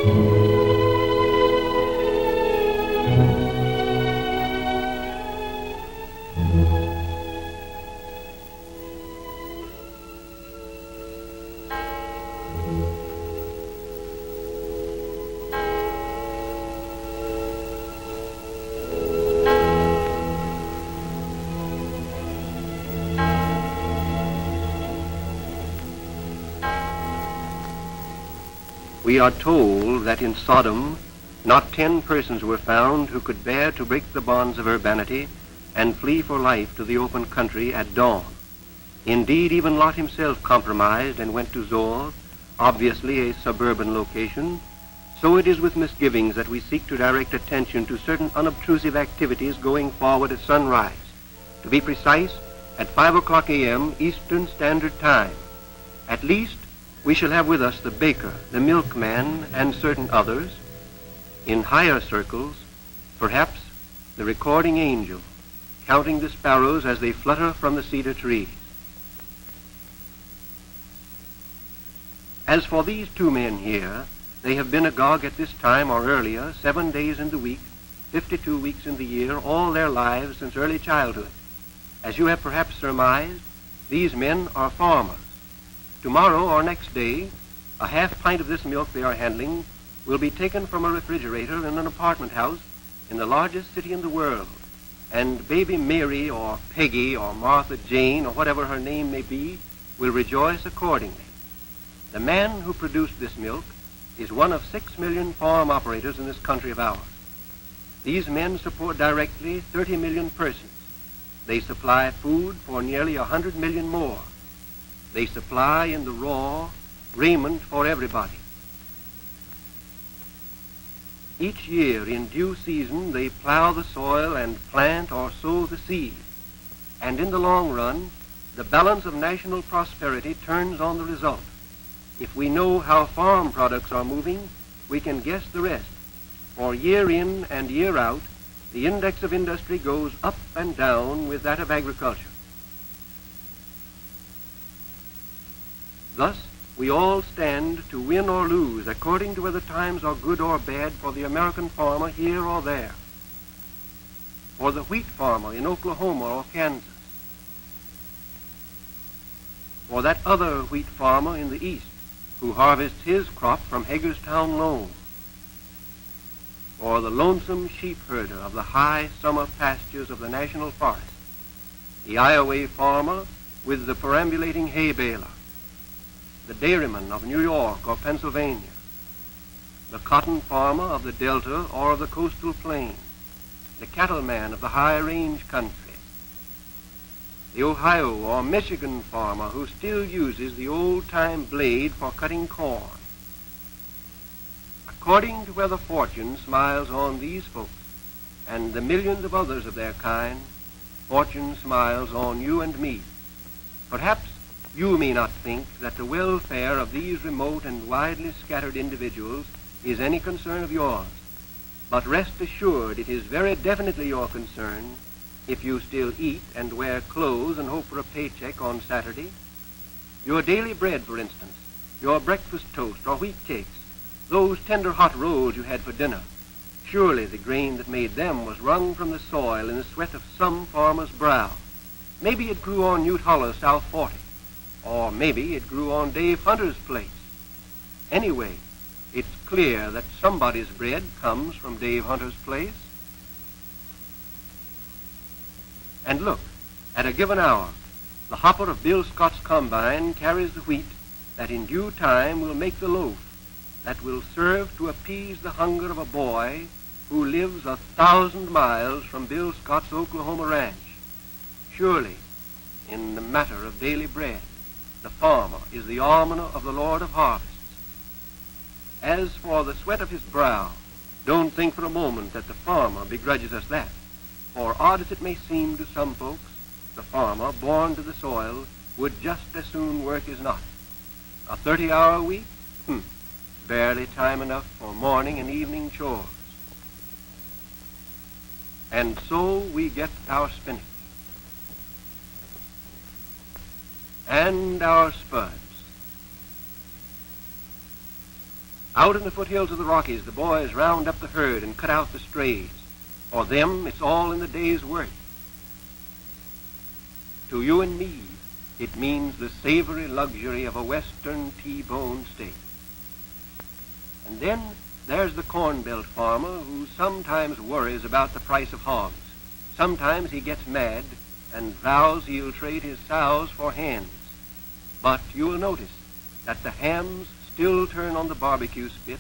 We are told that in Sodom not 10 persons were found who could bear to break the bonds of urbanity and flee for life to the open country at dawn. Indeed, even Lot himself compromised and went to Zoar, obviously a suburban location. So it is with misgivings that we seek to direct attention to certain unobtrusive activities going forward at sunrise. To be precise, at 5 o'clock a.m. Eastern Standard Time. At least, we shall have with us the baker, the milkman, and certain others. In higher circles, perhaps the recording angel, counting the sparrows as they flutter from the cedar trees. As for these 2 men here, they have been agog at this time or earlier, 7 days in the week, 52 weeks in the year, all their lives since early childhood. As you have perhaps surmised, these men are farmers. Tomorrow or next day, a half pint of this milk they are handling will be taken from a refrigerator in an apartment house in the largest city in the world, and baby Mary or Peggy or Martha Jane or whatever her name may be will rejoice accordingly. The man who produced this milk is one of 6 million farm operators in this country of ours. These men support directly 30 million persons. They supply food for nearly 100 million more. They supply in the raw raiment for everybody. Each year in due season they plow the soil and plant or sow the seed. And in the long run, the balance of national prosperity turns on the result. If we know how farm products are moving, we can guess the rest. For year in and year out, the index of industry goes up and down with that of agriculture. Thus, we all stand to win or lose according to whether times are good or bad for the American farmer here or there, for the wheat farmer in Oklahoma or Kansas, for that other wheat farmer in the East who harvests his crop from Hagerstown Loam, for the lonesome sheep herder of the high summer pastures of the national forest, the Iowa farmer with the perambulating hay baler, the dairyman of New York or Pennsylvania, the cotton farmer of the Delta or of the coastal plain, the cattleman of the high range country, the Ohio or Michigan farmer who still uses the old-time blade for cutting corn. According to whether fortune smiles on these folks and the millions of others of their kind, fortune smiles on you and me. Perhaps you may not think that the welfare of these remote and widely scattered individuals is any concern of yours, but rest assured it is very definitely your concern if you still eat and wear clothes and hope for a paycheck on Saturday. Your daily bread, for instance, your breakfast toast or wheat cakes, those tender hot rolls you had for dinner, surely the grain that made them was wrung from the soil in the sweat of some farmer's brow. Maybe it grew on Ute Hollow, South 40. Or maybe it grew on Dave Hunter's place. Anyway, it's clear that somebody's bread comes from Dave Hunter's place. And look, at a given hour, the hopper of Bill Scott's combine carries the wheat that in due time will make the loaf that will serve to appease the hunger of a boy who lives 1,000 miles from Bill Scott's Oklahoma ranch. Surely, in the matter of daily bread, the farmer is the almoner of the Lord of harvests. As for the sweat of his brow, don't think for a moment that the farmer begrudges us that. For odd as it may seem to some folks, the farmer, born to the soil, would just as soon work as not. A 30-hour week? Barely time enough for morning and evening chores. And so we get our spinach. And our spuds, Out in the foothills of the Rockies, the boys round up the herd and cut out the strays. For them, it's all in the day's work. To you and me, it means the savory luxury of a Western T-bone steak. And then there's the Corn Belt farmer who sometimes worries about the price of hogs. Sometimes he gets mad and vows he'll trade his sows for hens. But you'll notice that the hams still turn on the barbecue spit,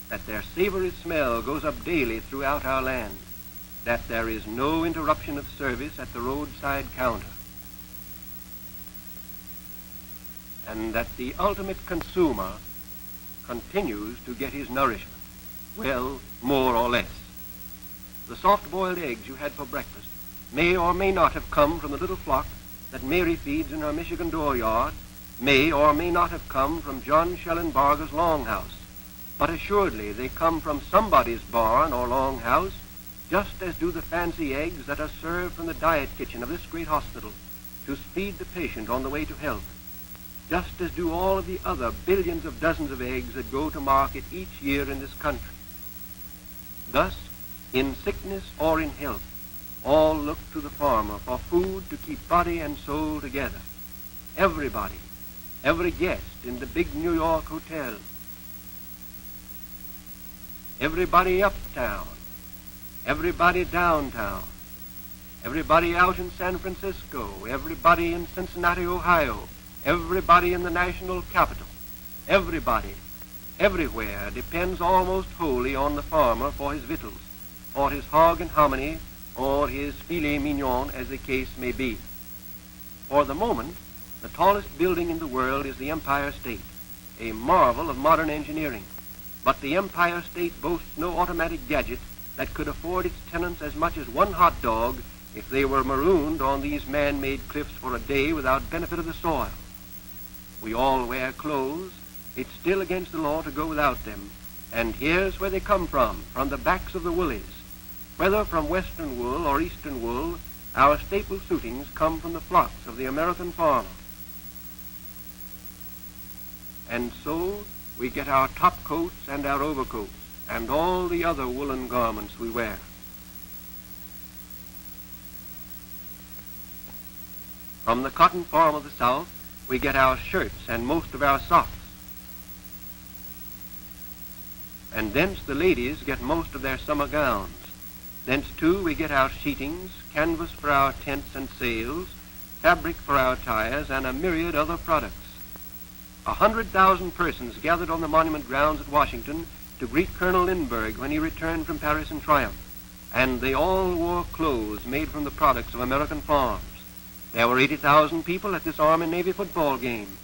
that their savory smell goes up daily throughout our land, that there is no interruption of service at the roadside counter, and that the ultimate consumer continues to get his nourishment, well, more or less. The soft-boiled eggs you had for breakfast may or may not have come from the little flock that Mary feeds in her Michigan dooryard, may or may not have come from John Schellenbarger's longhouse, but assuredly they come from somebody's barn or longhouse, just as do the fancy eggs that are served from the diet kitchen of this great hospital to speed the patient on the way to health, just as do all of the other billions of dozens of eggs that go to market each year in this country. Thus, in sickness or in health, all look to the farmer for food to keep body and soul together. Everybody, every guest in the big New York hotel, everybody uptown, everybody downtown, everybody out in San Francisco, everybody in Cincinnati, Ohio, everybody in the national capital, everybody, everywhere depends almost wholly on the farmer for his victuals, for his hog and hominy, or his filet mignon, as the case may be. For the moment, the tallest building in the world is the Empire State, a marvel of modern engineering. But the Empire State boasts no automatic gadget that could afford its tenants as much as one hot dog if they were marooned on these man-made cliffs for a day without benefit of the soil. We all wear clothes. It's still against the law to go without them. And here's where they come from the backs of the woolies. Whether from western wool or eastern wool, our staple suitings come from the flocks of the American farmer. And so we get our top coats and our overcoats and all the other woolen garments we wear. From the cotton farm of the South, we get our shirts and most of our socks. And thence the ladies get most of their summer gowns. Thence, too, we get our sheetings, canvas for our tents and sails, fabric for our tires, and a myriad other products. 100,000 persons gathered on the monument grounds at Washington to greet Colonel Lindbergh when he returned from Paris in triumph, and they all wore clothes made from the products of American farms. There were 80,000 people at this Army Navy football game,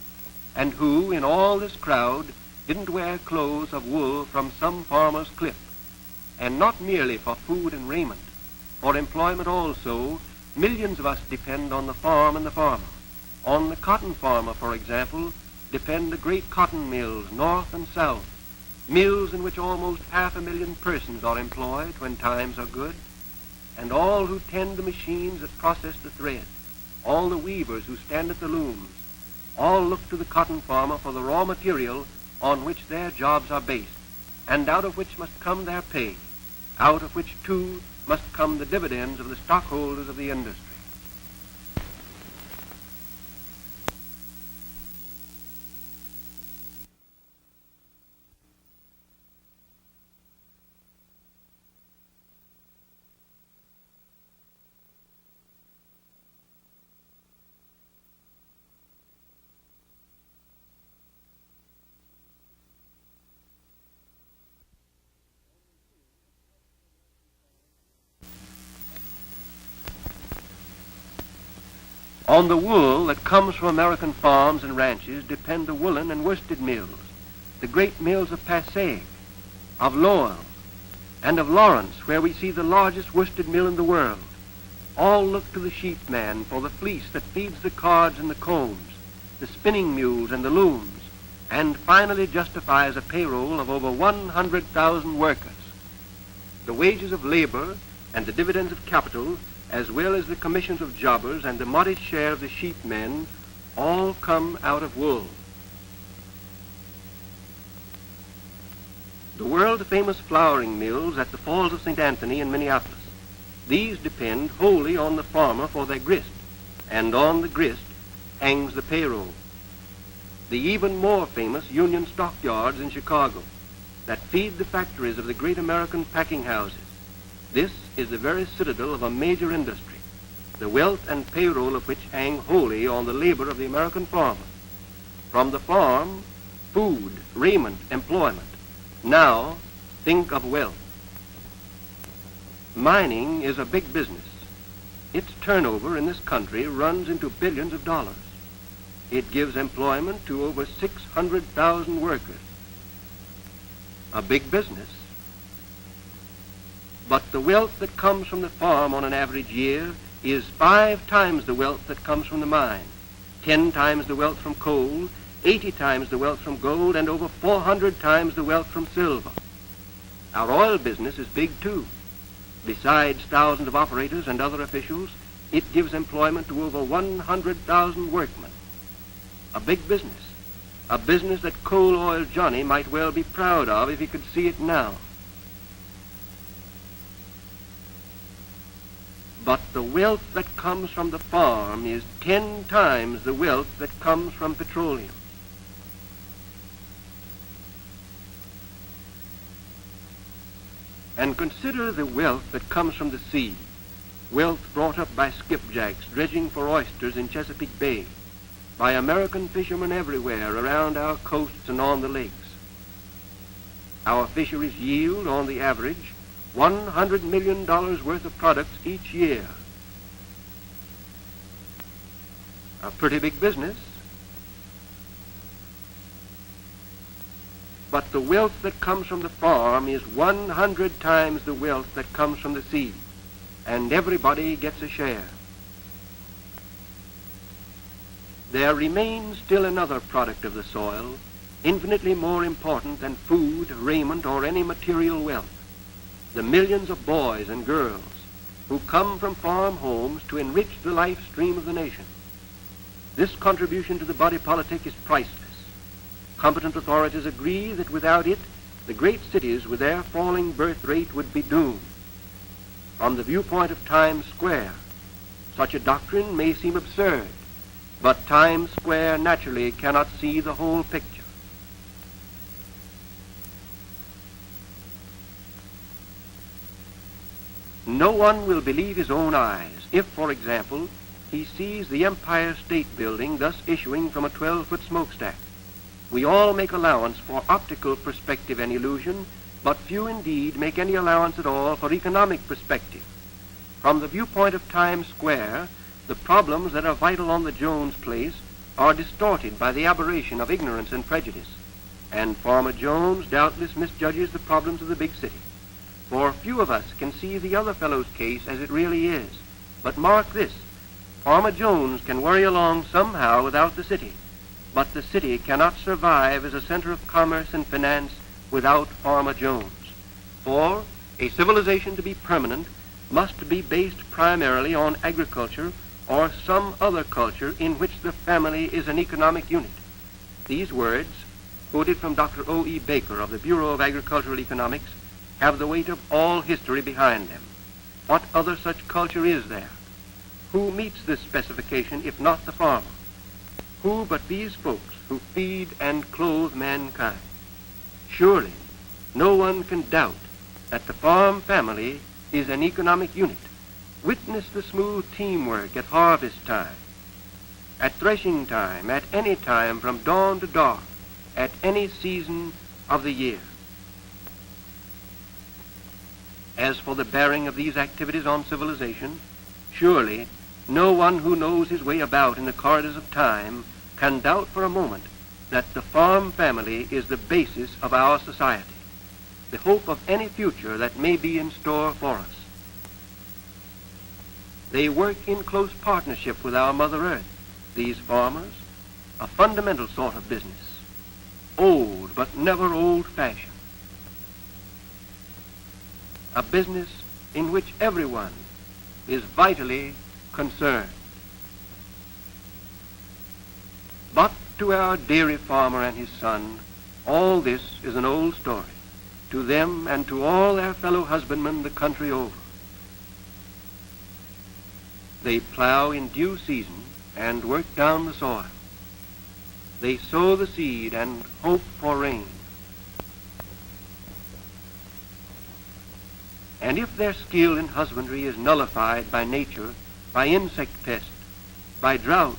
and who, in all this crowd, didn't wear clothes of wool from some farmer's clip? And not merely for food and raiment, for employment also, millions of us depend on the farm and the farmer. On the cotton farmer, for example, depend the great cotton mills north and south, mills in which almost 500,000 persons are employed when times are good, and all who tend the machines that process the thread, all the weavers who stand at the looms, all look to the cotton farmer for the raw material on which their jobs are based, and out of which must come their pay, out of which, too, must come the dividends of the stockholders of the industry. On the wool that comes from American farms and ranches depend the woolen and worsted mills, the great mills of Passaic, of Lowell, and of Lawrence, where we see the largest worsted mill in the world. All look to the sheepman for the fleece that feeds the cards and the combs, the spinning mules and the looms, and finally justifies a payroll of over 100,000 workers. The wages of labor and the dividends of capital, as well as the commissions of jobbers and the modest share of the sheepmen, all come out of wool. The world-famous flouring mills at the Falls of St. Anthony in Minneapolis. These depend wholly on the farmer for their grist, and on the grist hangs the payroll. The even more famous Union stockyards in Chicago that feed the factories of the great American packing houses. This is the very citadel of a major industry, the wealth and payroll of which hang wholly on the labor of the American farmer. From the farm, food, raiment, employment. Now, think of wealth. Mining is a big business. Its turnover in this country runs into billions of dollars. It gives employment to over 600,000 workers. A big business. But the wealth that comes from the farm on an average year is 5 times the wealth that comes from the mine, 10 times the wealth from coal, 80 times the wealth from gold, and over 400 times the wealth from silver. Our oil business is big too. Besides thousands of operators and other officials, it gives employment to over 100,000 workmen. A big business. A business that Coal Oil Johnny might well be proud of if he could see it now. But the wealth that comes from the farm is 10 times the wealth that comes from petroleum. And consider the wealth that comes from the sea, wealth brought up by skipjacks dredging for oysters in Chesapeake Bay, by American fishermen everywhere around our coasts and on the lakes. Our fisheries yield, on the average, $100 million worth of products each year. A pretty big business. But the wealth that comes from the farm is 100 times the wealth that comes from the sea, and everybody gets a share. There remains still another product of the soil, infinitely more important than food, raiment, or any material wealth. The millions of boys and girls who come from farm homes to enrich the life stream of the nation. This contribution to the body politic is priceless. Competent authorities agree that without it, the great cities with their falling birth rate would be doomed. From the viewpoint of Times Square, such a doctrine may seem absurd, but Times Square naturally cannot see the whole picture. No one will believe his own eyes if, for example, he sees the Empire State Building thus issuing from a 12-foot smokestack. We all make allowance for optical perspective and illusion, but few indeed make any allowance at all for economic perspective. From the viewpoint of Times Square, the problems that are vital on the Jones place are distorted by the aberration of ignorance and prejudice, and Farmer Jones doubtless misjudges the problems of the big city. For few of us can see the other fellow's case as it really is. But mark this, Farmer Jones can worry along somehow without the city, but the city cannot survive as a center of commerce and finance without Farmer Jones. For a civilization to be permanent must be based primarily on agriculture or some other culture in which the family is an economic unit. These words, quoted from Dr. O.E. Baker of the Bureau of Agricultural Economics, have the weight of all history behind them. What other such culture is there? Who meets this specification if not the farmer? Who but these folks who feed and clothe mankind? Surely, no one can doubt that the farm family is an economic unit. Witness the smooth teamwork at harvest time, at threshing time, at any time from dawn to dark, at any season of the year. As for the bearing of these activities on civilization, surely no one who knows his way about in the corridors of time can doubt for a moment that the farm family is the basis of our society, the hope of any future that may be in store for us. They work in close partnership with our Mother Earth, these farmers, a fundamental sort of business, old but never old-fashioned. A business in which everyone is vitally concerned. But to our dairy farmer and his son, all this is an old story. to them and to all their fellow husbandmen the country over. They plow in due season and work down the soil. They sow the seed and hope for rain. And if their skill in husbandry is nullified by nature, by insect pest, by drought,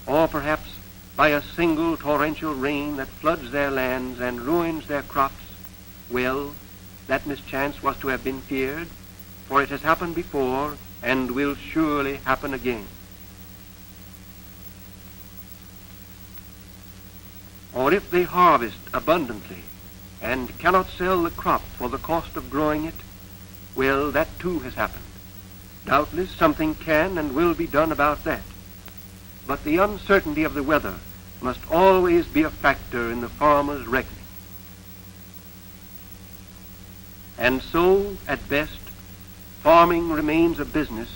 or perhaps by a single torrential rain that floods their lands and ruins their crops, well, that mischance was to have been feared, for it has happened before and will surely happen again. Or if they harvest abundantly and cannot sell the crop for the cost of growing it, well, that too has happened. Doubtless something can and will be done about that. But the uncertainty of the weather must always be a factor in the farmer's reckoning. And so, at best, farming remains a business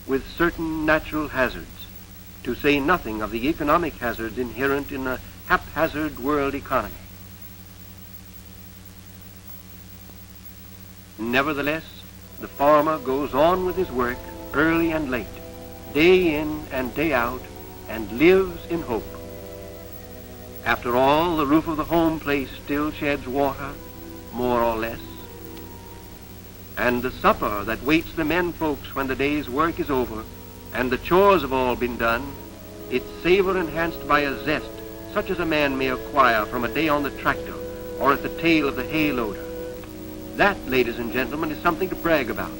with certain natural hazards, to say nothing of the economic hazards inherent in a haphazard world economy. Nevertheless, the farmer goes on with his work early and late, day in and day out, and lives in hope. After all, the roof of the home place still sheds water, more or less. And the supper that waits the men folks when the day's work is over and the chores have all been done, its savor enhanced by a zest such as a man may acquire from a day on the tractor or at the tail of the hay loader. That, ladies and gentlemen, is something to brag about,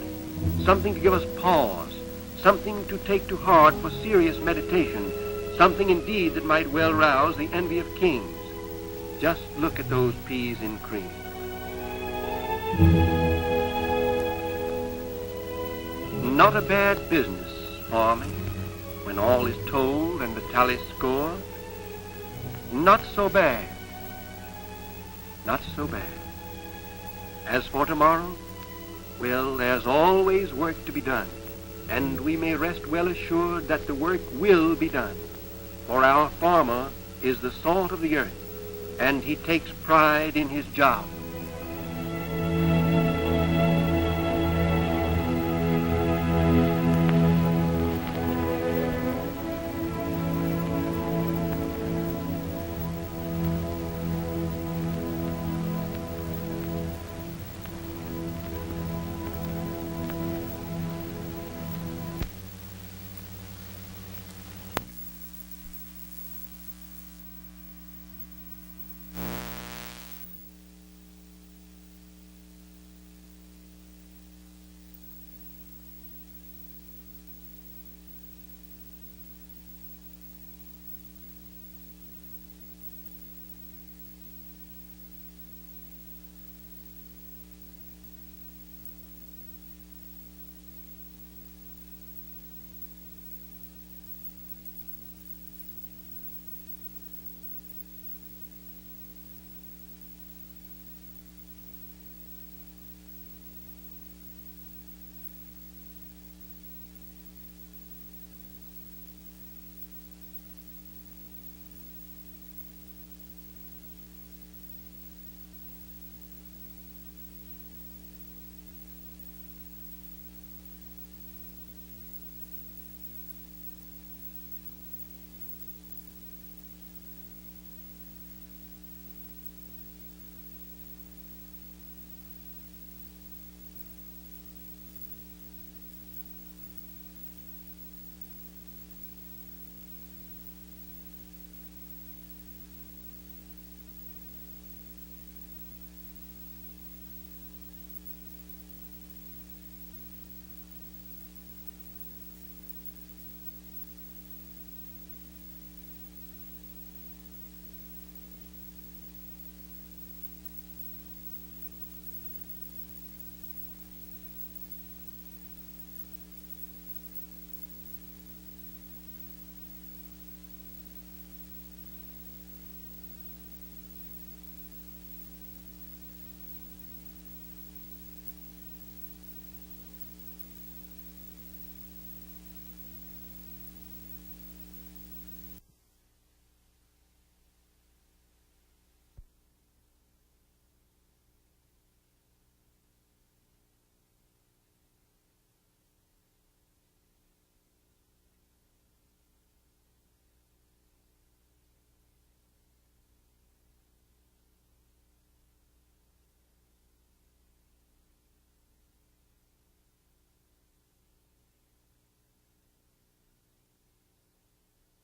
something to give us pause, something to take to heart for serious meditation, something indeed that might well rouse the envy of kings. Just look at those peas in cream. Not a bad business, farming, when all is told and the tally scored. Not so bad. Not so bad. As for tomorrow, well, there's always work to be done, and we may rest well assured that the work will be done, for our farmer is the salt of the earth, and he takes pride in his job.